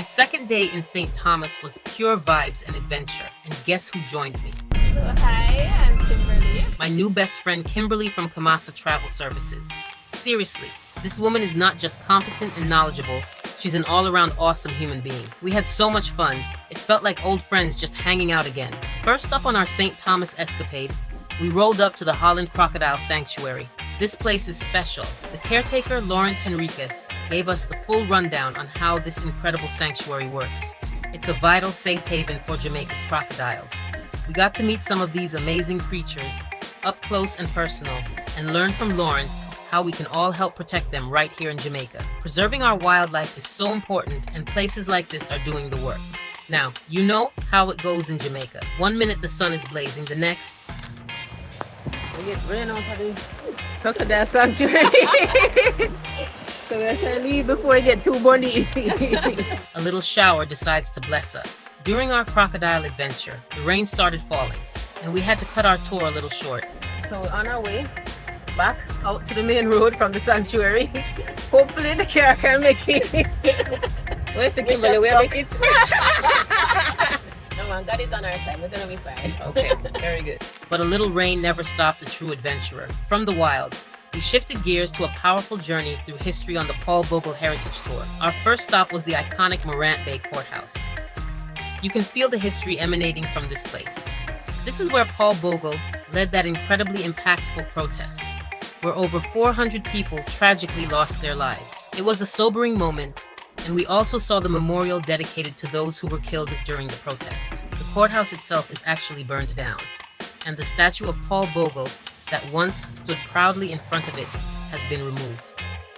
second day in St. Thomas was pure vibes and adventure, and guess who joined me? So hi, I'm Kimberly. My new best friend Kimberly from Kimasa Travel Services. Seriously, this woman is not just competent and knowledgeable, she's an all-around awesome human being. We had so much fun, it felt like old friends just hanging out again. First up on our St. Thomas escapade, we rolled up to the Holland Crocodile Sanctuary. This place is special. The caretaker, Henriques, gave us the full rundown on how this incredible sanctuary works. It's a vital safe haven for Jamaica's crocodiles. We got to meet some of these amazing creatures up close and personal and learn from Lawrence how we can all help protect them right here in Jamaica. Preserving our wildlife is so important, and places like this are doing the work. Now, you know how it goes in Jamaica. 1 minute the sun is blazing, the next We get ran out of the crocodile sanctuary. So we can leave before we get too bunny. a little shower decides to bless us. During our crocodile adventure, the rain started falling, and we had to cut our tour a little short. So on our way back out to the main road from the sanctuary. Hopefully the car can make it. Where's the Kimberly? We'll make it. No man, God is on our side. We're gonna be fine. Okay, very good. But a little rain never stopped a true adventurer. From the wild, we shifted gears to a powerful journey through history on the Paul Bogle Heritage Tour. Our first stop was the iconic Morant Bay Courthouse. You can feel the history emanating from this place. This is where Paul Bogle led that incredibly impactful protest, where over 400 people tragically lost their lives. It was a sobering moment, and we also saw the memorial dedicated to those who were killed during the protest. The courthouse itself is actually burned down, and the statue of Paul Bogle that once stood proudly in front of it has been removed.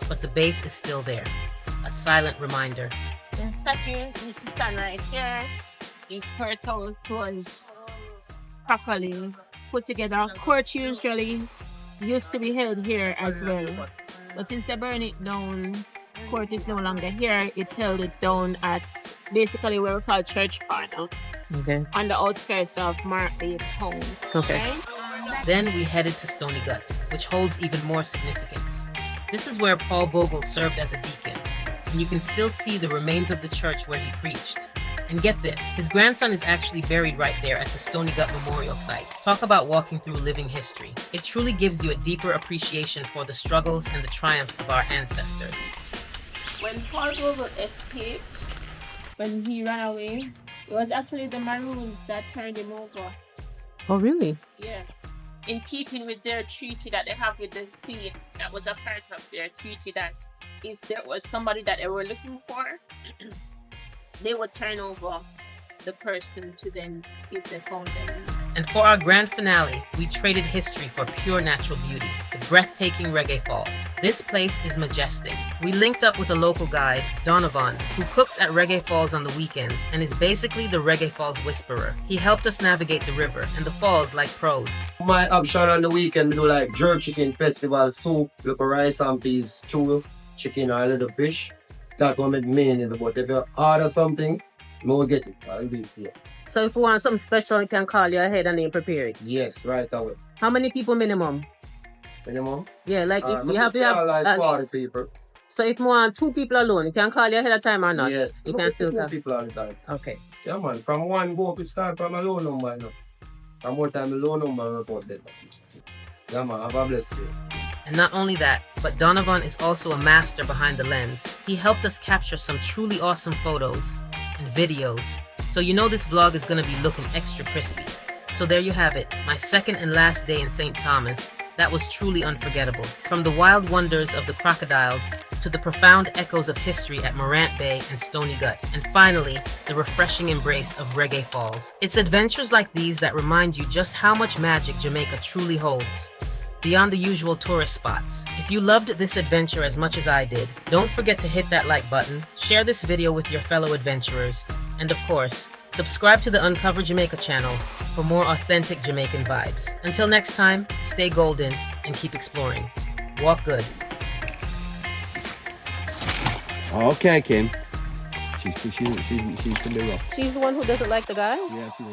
But the base is still there, a silent reminder. The statue used to stand right here. His courthouse was properly put together. Court usually used to be held here as well. But since they burn it down, court is no longer here. It's held down at basically where we call Church Corner. Okay. On the outskirts of Morant Bay town. Okay. Then we headed to Stony Gut, which holds even more significance. This is where Paul Bogle served as a deacon, and you can still see the remains of the church where he preached. And get this, his grandson is actually buried right there at the Stony Gut Memorial Site. Talk about walking through living history. It truly gives you a deeper appreciation for the struggles and the triumphs of our ancestors. When Paul Bogle escaped, when he ran away, it was actually the Maroons that turned him over. Oh really? Yeah. In keeping with their treaty that they have with the Queen, that was a part of their treaty that if there was somebody that they were looking for, they would turn over the person to them if they found them. And for our grand finale, we traded history for pure natural beauty, the breathtaking Reggae Falls. This place is majestic. We linked up with a local guide, Donovan, who cooks at Reggae Falls on the weekends and is basically the Reggae Falls whisperer. He helped us navigate the river and the falls like pros. My option on the weekend, we do like jerk chicken festival, soup, with rice and peas, stew, chicken or a little fish. That's what I mean, but if you order something, we will get it. I'll do it for you. So if you want something special, you can call you ahead and you prepare it. Yes, right away. How many people minimum? Minimum? Yeah, like if you have like at 40 least. people. So if you want 2 people alone, you can call you ahead of time or not? Yes, You can still 2 call. people all the time. Okay. Yeah, man. From one go, we start from a low number. You know. From more time, a low number report that. Yeah, man. Have a blessed day. And not only that, but Donovan is also a master behind the lens. He helped us capture some truly awesome photos and videos. So you know this vlog is going to be looking extra crispy. So there you have it, my second and last day in St. Thomas. That was truly unforgettable. From the wild wonders of the crocodiles to the profound echoes of history at Morant Bay and Stony Gut, and finally, the refreshing embrace of Reggae Falls. It's adventures like these that remind you just how much magic Jamaica truly holds, beyond the usual tourist spots. If you loved this adventure as much as I did, don't forget to hit that like button, share this video with your fellow adventurers, and of course, subscribe to the Uncover Jamaica channel for more authentic Jamaican vibes. Until next time, stay golden and keep exploring. Walk good. Okay, Kim. She's from the rock. She's the one who doesn't like the guy? Yeah, she's